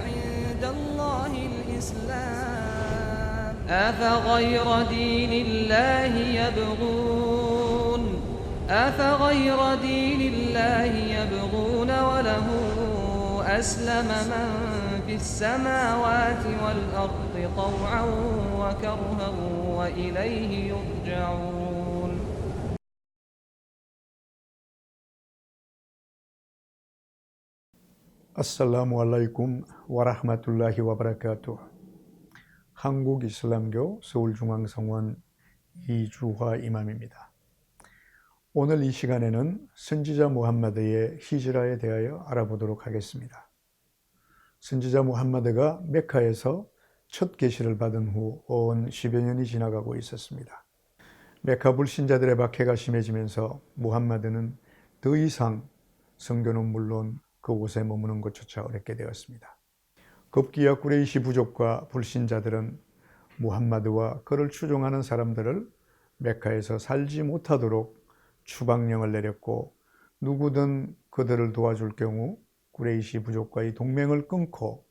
عند الله الإسلام أفغير دين الله يبغون وله أسلم من في السماوات والأرض طوعا وكرها وإليه يرجعون. 아살라무 알라이쿰 와라흐마툴라히 와바라카투. 한국이슬람교 서울중앙성원 이주화 이맘입니다. 오늘 이 시간에는 선지자 무함마드의 히즈라에 대하여 알아보도록 하겠습니다. 선지자 무함마드가 메카에서 첫 계시를 받은 후 온 10여 년이 지나가고 있었습니다. 메카 불신자들의 박해가 심해지면서 무함마드는 더 이상 성교는 물론 그곳에 머무는 것조차 어렵게 되었습니다. 급기야 구레이시 부족과 불신자들은 무함마드와 그를 추종하는 사람들을 메카에서 살지 못하도록 추방령을 내렸고, 누구든 그들을 도와줄 경우 구레이시 부족과의 동맹을 끊고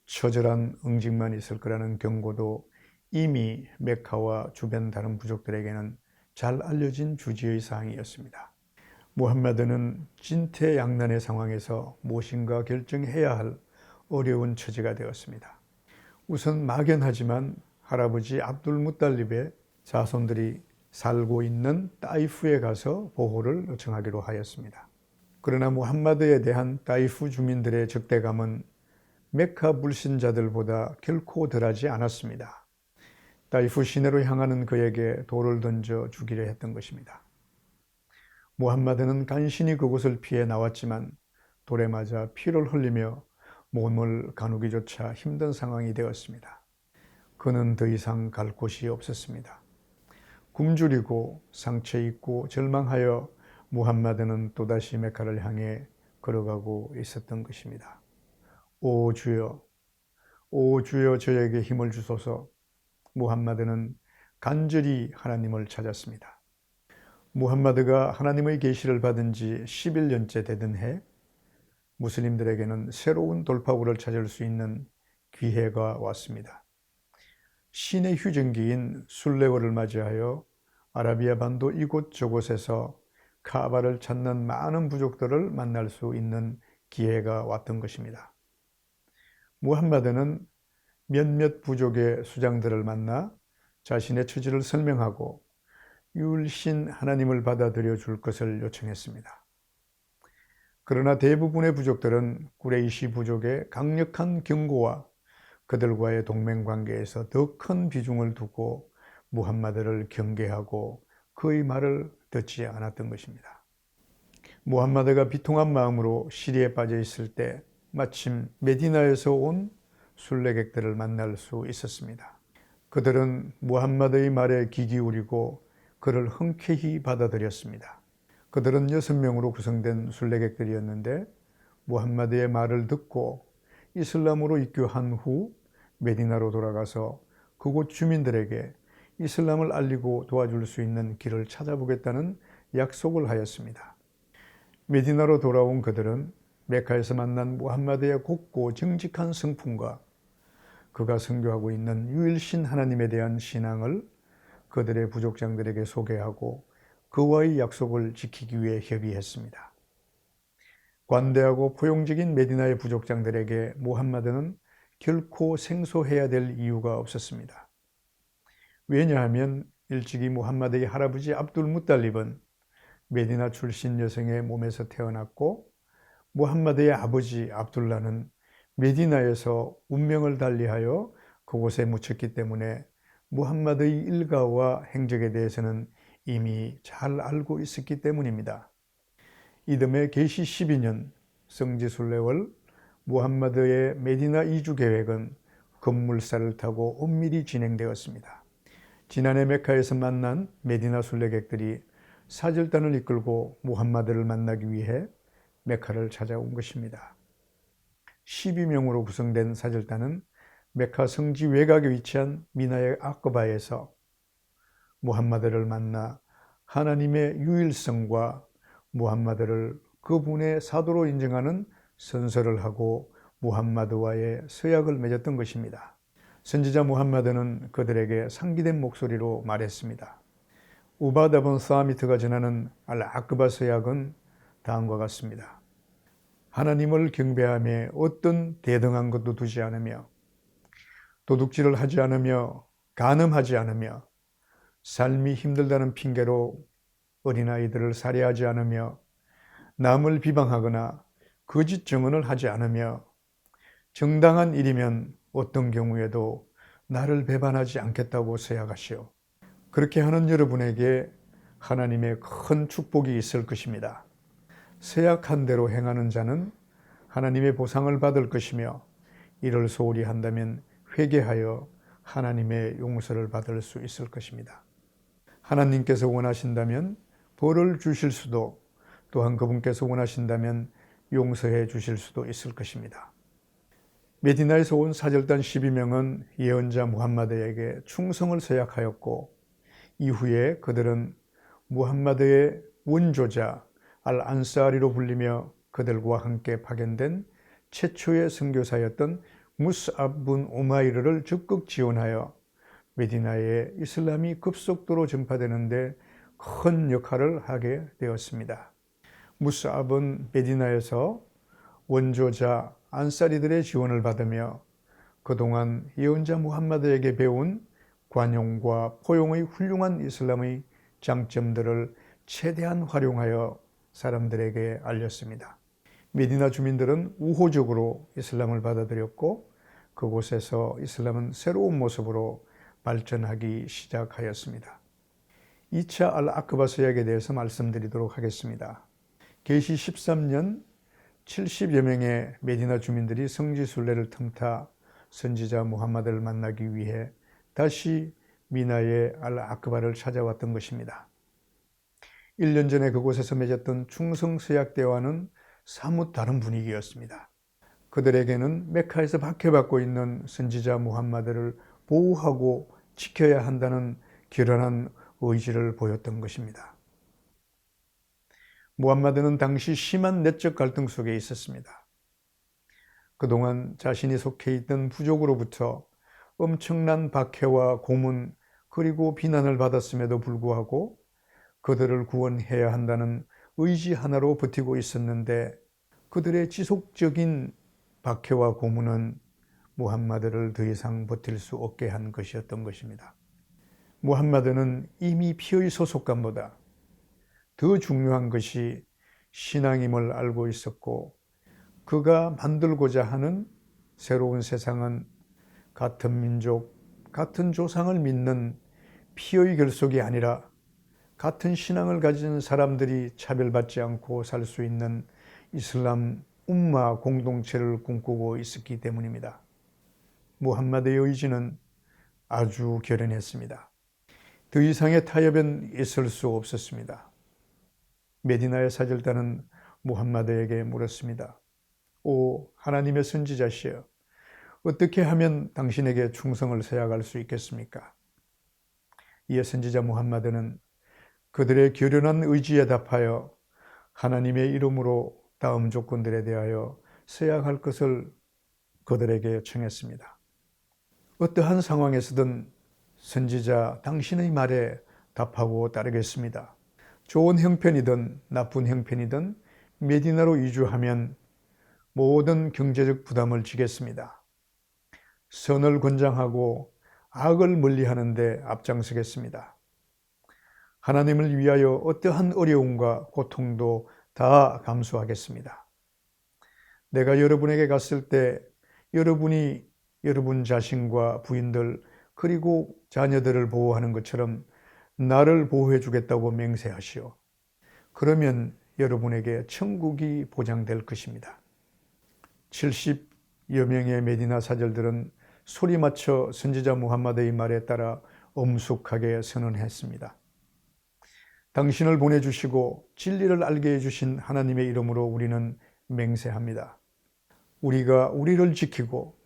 처절한 응징만 있을 거라는 경고도 이미 메카와 주변 다른 부족들에게는 잘 알려진 주지의 사항이었습니다. 무함마드는 진퇴양난의 상황에서 무엇인가 결정해야 할 어려운 처지가 되었습니다. 우선 막연하지만 할아버지 압둘 무탈립의 자손들이 살고 있는 따이프에 가서 보호를 요청하기로 하였습니다. 그러나 무함마드에 대한 따이프 주민들의 적대감은 메카 불신자들보다 결코 덜하지 않았습니다. 따이프 시내로 향하는 그에게 돌을 던져 죽이려 했던 것입니다. 무함마드는 간신히 그곳을 피해 나왔지만 돌에 맞아 피를 흘리며 몸을 가누기조차 힘든 상황이 되었습니다. 그는 더 이상 갈 곳이 없었습니다. 굶주리고 상처 입고 절망하여 무함마드는 또다시 메카를 향해 걸어가고 있었던 것입니다. 오 주여, 오 주여, 저에게 힘을 주소서. 무함마드는 간절히 하나님을 찾았습니다. 무함마드가 하나님의 계시를 받은 지 11년째 되던 해, 무슬림들에게는 새로운 돌파구를 찾을 수 있는 기회가 왔습니다. 신의 휴전기인 술레월을 맞이하여 아라비아 반도 이곳저곳에서 카바를 찾는 많은 부족들을 만날 수 있는 기회가 왔던 것입니다. 무함마드는 몇몇 부족의 수장들을 만나 자신의 처지를 설명하고 유일신 하나님을 받아들여 줄 것을 요청했습니다. 그러나 대부분의 부족들은 구레이시 부족의 강력한 경고와 그들과의 동맹관계에서 더 큰 비중을 두고 무함마드를 경계하고 그의 말을 듣지 않았던 것입니다. 무함마드가 비통한 마음으로 시리에 빠져 있을 때 마침 메디나에서 온 순례객들을 만날 수 있었습니다. 그들은 무함마드의 말에 귀 기울이고 그를 흔쾌히 받아들였습니다. 그들은 6명으로 구성된 순례객들이었는데 무함마드의 말을 듣고 이슬람으로 입교한 후 메디나로 돌아가서 그곳 주민들에게 이슬람을 알리고 도와줄 수 있는 길을 찾아보겠다는 약속을 하였습니다. 메디나로 돌아온 그들은 메카에서 만난 무함마드의 곱고 정직한 성품과 그가 선교하고 있는 유일신 하나님에 대한 신앙을 그들의 부족장들에게 소개하고 그와의 약속을 지키기 위해 협의했습니다. 관대하고 포용적인 메디나의 부족장들에게 무함마드는 결코 생소해야 될 이유가 없었습니다. 왜냐하면 일찍이 무함마드의 할아버지 압둘 무탈립은 메디나 출신 여성의 몸에서 태어났고, 무함마드의 아버지 압둘라는 메디나에서 운명을 달리하여 그곳에 묻혔기 때문에 무함마드의 일가와 행적에 대해서는 이미 잘 알고 있었기 때문입니다. 이듬해 계시 12년 성지순례월 무함마드의 메디나 이주 계획은 급물살을 타고 엄밀히 진행되었습니다. 지난해 메카에서 만난 메디나 순례객들이 사절단을 이끌고 무함마드를 만나기 위해 메카를 찾아온 것입니다. 12명으로 구성된 사절단은 메카 성지 외곽에 위치한 미나의 아크바에서 무함마드를 만나 하나님의 유일성과 무함마드를 그분의 사도로 인정하는 선서를 하고 무함마드와의 서약을 맺었던 것입니다. 선지자 무함마드는 그들에게 상기된 목소리로 말했습니다. 우바다 본 사미트가 전하는 알-아크바 서약은 다음과 같습니다. 하나님을 경배하며 어떤 대등한 것도 두지 않으며 도둑질을 하지 않으며 간음하지 않으며 삶이 힘들다는 핑계로 어린아이들을 살해하지 않으며 남을 비방하거나 거짓 증언을 하지 않으며 정당한 일이면 어떤 경우에도 나를 배반하지 않겠다고 서약하시오. 그렇게 하는 여러분에게 하나님의 큰 축복이 있을 것입니다. 서약한 대로 행하는 자는 하나님의 보상을 받을 것이며 이를 소홀히 한다면 회개하여 하나님의 용서를 받을 수 있을 것입니다. 하나님께서 원하신다면 벌을 주실 수도 또한 그분께서 원하신다면 용서해 주실 수도 있을 것입니다. 메디나에서 온 사절단 12명은 예언자 무함마드에게 충성을 서약하였고 이후에 그들은 무함마드의 원조자 알-안사리로 불리며 그들과 함께 파견된 최초의 선교사였던 무스압 분 우마이르를 적극 지원하여 메디나에 이슬람이 급속도로 전파되는 데 큰 역할을 하게 되었습니다. 무스압은 메디나에서 원조자 안사리들의 지원을 받으며 그동안 예언자 무함마드에게 배운 관용과 포용의 훌륭한 이슬람의 장점들을 최대한 활용하여 사람들에게 알렸습니다. 메디나 주민들은 우호적으로 이슬람을 받아들였고 그곳에서 이슬람은 새로운 모습으로 발전하기 시작하였습니다. 2차 알-아크바 서약에 대해서 말씀드리도록 하겠습니다. 계시 13년 70여 명의 메디나 주민들이 성지순례를 틈타 선지자 무함마드를 만나기 위해 다시 미나의 알-아크바를 찾아왔던 것입니다. 1년 전에 그곳에서 맺었던 충성서약대와는 사뭇 다른 분위기였습니다. 그들에게는 메카에서 박해받고 있는 선지자 무함마드를 보호하고 지켜야 한다는 결연한 의지를 보였던 것입니다. 무함마드는 당시 심한 내적 갈등 속에 있었습니다. 그동안 자신이 속해 있던 부족으로부터 엄청난 박해와 고문 그리고 비난을 받았음에도 불구하고 그들을 구원해야 한다는 의지 하나로 버티고 있었는데 그들의 지속적인 박해와 고문은 무함마드를 더 이상 버틸 수 없게 한 것이었던 것입니다. 무함마드는 이미 피의 소속감보다 더 중요한 것이 신앙임을 알고 있었고 그가 만들고자 하는 새로운 세상은 같은 민족, 같은 조상을 믿는 피의 결속이 아니라 같은 신앙을 가진 사람들이 차별받지 않고 살 수 있는 이슬람 움마 공동체를 꿈꾸고 있었기 때문입니다. 무함마드의 의지는 아주 결연했습니다. 더 이상의 타협은 있을 수 없었습니다. 메디나의 사절단은 무함마드에게 물었습니다. 오 하나님의 선지자시여, 어떻게 하면 당신에게 충성을 서약할 수 있겠습니까? 이에 선지자 무함마드는 그들의 결연한 의지에 답하여 하나님의 이름으로 다음 조건들에 대하여 서약할 것을 그들에게 청했습니다. 어떠한 상황에서든 선지자 당신의 말에 답하고 따르겠습니다. 좋은 형편이든 나쁜 형편이든 메디나로 이주하면 모든 경제적 부담을 지겠습니다. 선을 권장하고 악을 멀리하는 데 앞장서겠습니다. 하나님을 위하여 어떠한 어려움과 고통도 다 감수하겠습니다. 내가 여러분에게 갔을 때 여러분이 여러분 자신과 부인들 그리고 자녀들을 보호하는 것처럼 나를 보호해 주겠다고 맹세하시오. 그러면 여러분에게 천국이 보장될 것입니다. 70여 명의 메디나 사절들은 소리 맞춰 선지자 무함마드의 말에 따라 엄숙하게 선언했습니다. 당신을 보내주시고 진리를 알게 해주신 하나님의 이름으로 우리는 맹세합니다. 우리가 우리를 지키고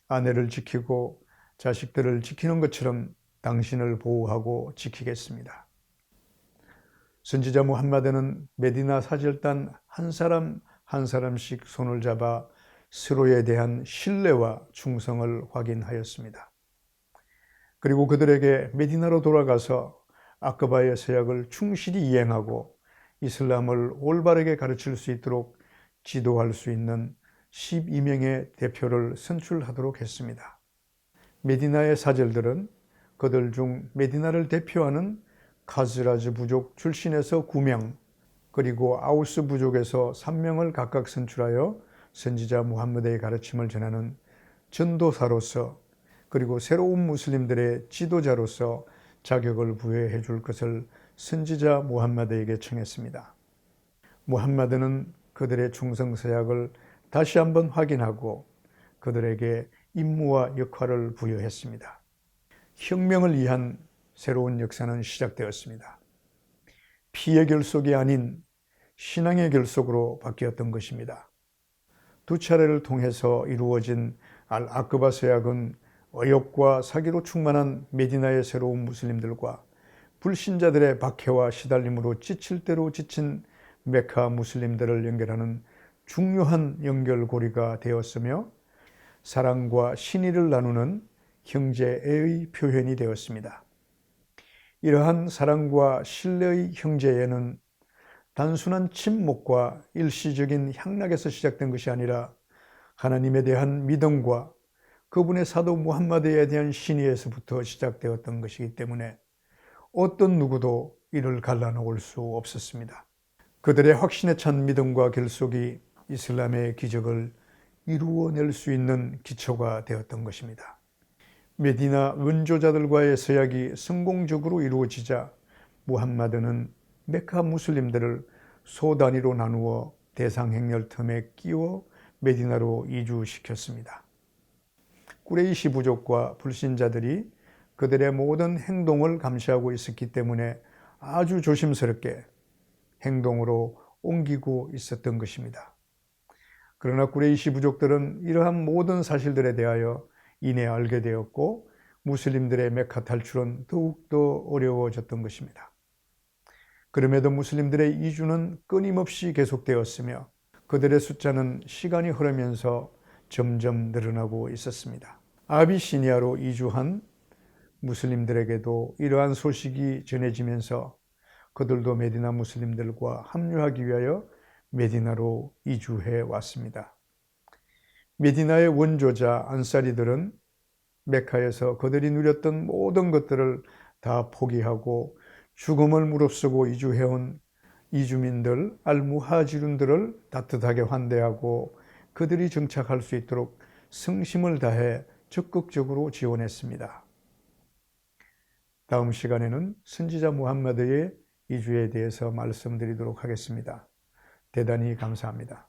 아내를 지키고 자식들을 지키는 것처럼 당신을 보호하고 지키겠습니다. 선지자 무함마드는 메디나 사절단 한 사람 한 사람씩 손을 잡아 서로에 대한 신뢰와 충성을 확인하였습니다. 그리고 그들에게 메디나로 돌아가서 아크바의 서약을 충실히 이행하고 이슬람을 올바르게 가르칠 수 있도록 지도할 수 있는 12명의 대표를 선출하도록 했습니다. 메디나의 사절들은 그들 중 메디나를 대표하는 카즈라즈 부족 출신에서 9명, 그리고 아우스 부족에서 3명을 각각 선출하여 선지자 무함마드의 가르침을 전하는 전도사로서, 그리고 새로운 무슬림들의 지도자로서 자격을 부여해 줄 것을 선지자 무함마드에게 청했습니다. 무함마드는 그들의 충성서약을 다시 한번 확인하고 그들에게 임무와 역할을 부여했습니다. 혁명을 위한 새로운 역사는 시작되었습니다. 피의 결속이 아닌 신앙의 결속으로 바뀌었던 것입니다. 두 차례를 통해서 이루어진 알-아크바 서약은 의욕과 사기로 충만한 메디나의 새로운 무슬림들과 불신자들의 박해와 시달림으로 지칠 대로 지친 메카 무슬림들을 연결하는 중요한 연결고리가 되었으며 사랑과 신의를 나누는 형제애의 표현이 되었습니다. 이러한 사랑과 신뢰의 형제애는 단순한 침묵과 일시적인 향락에서 시작된 것이 아니라 하나님에 대한 믿음과 그분의 사도 무함마드에 대한 신의에서부터 시작되었던 것이기 때문에 어떤 누구도 이를 갈라놓을 수 없었습니다. 그들의 확신에 찬 믿음과 결속이 이슬람의 기적을 이루어낼 수 있는 기초가 되었던 것입니다. 메디나 원조자들과의 서약이 성공적으로 이루어지자 무함마드는 메카 무슬림들을 소 단위로 나누어 대상 행렬 틈에 끼워 메디나로 이주시켰습니다. 꾸레이시 부족과 불신자들이 그들의 모든 행동을 감시하고 있었기 때문에 아주 조심스럽게 행동으로 옮기고 있었던 것입니다. 그러나 꾸레이시 부족들은 이러한 모든 사실들에 대하여 이내 알게 되었고 무슬림들의 메카 탈출은 더욱더 어려워졌던 것입니다. 그럼에도 무슬림들의 이주는 끊임없이 계속되었으며 그들의 숫자는 시간이 흐르면서 점점 늘어나고 있었습니다. 아비시니아로 이주한 무슬림들에게도 이러한 소식이 전해지면서 그들도 메디나 무슬림들과 합류하기 위하여 메디나로 이주해 왔습니다. 메디나의 원조자 안사리들은 메카에서 그들이 누렸던 모든 것들을 다 포기하고 죽음을 무릅쓰고 이주해온 이주민들 알무하지룬들을 따뜻하게 환대하고 그들이 정착할 수 있도록 성심을 다해 적극적으로 지원했습니다. 다음 시간에는 선지자 무함마드의 이주에 대해서 말씀드리도록 하겠습니다. 대단히 감사합니다.